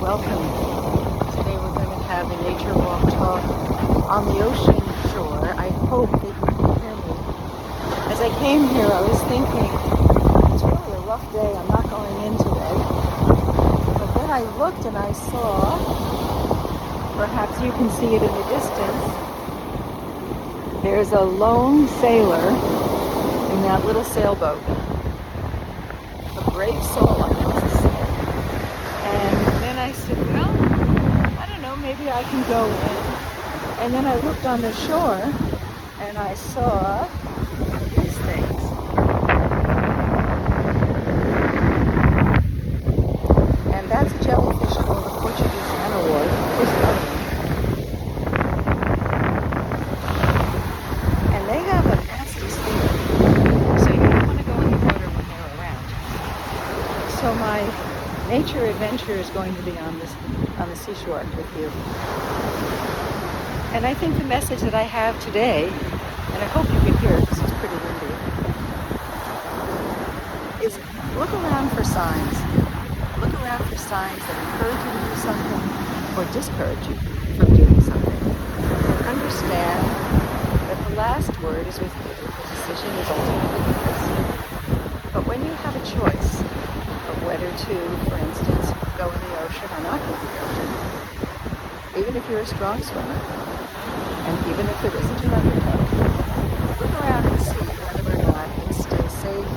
welcome. Today we're going to have a nature walk talk on the ocean shore. I hope that you can hear me. As I came here, I was thinking, it's really a rough day. I'm not going in today. But then I looked and I saw, perhaps you can see it in the distance, there's a lone sailor in that little sailboat. A brave soul, I must say. And then I said, well, I don't know, maybe I can go in. And then I looked on the shore and I saw these things. And that's a jellyfish called the Portuguese manaward. And they have a nasty sting, so you don't want to go in the water when they're around. So my nature adventure is going to be on the seashore with you. And I think the message that I have today, and I hope you can hear it because it's pretty windy, is look around for signs. Look around for signs that encourage you to do something or discourage you from doing something. And understand that the last word is with you. The decision is ultimately yours. But when you have a choice of whether to, for instance, go in the ocean or not go in the ocean, even if you're a strong swimmer, and even if there isn't an undertow, look around and see whether or not you stay safe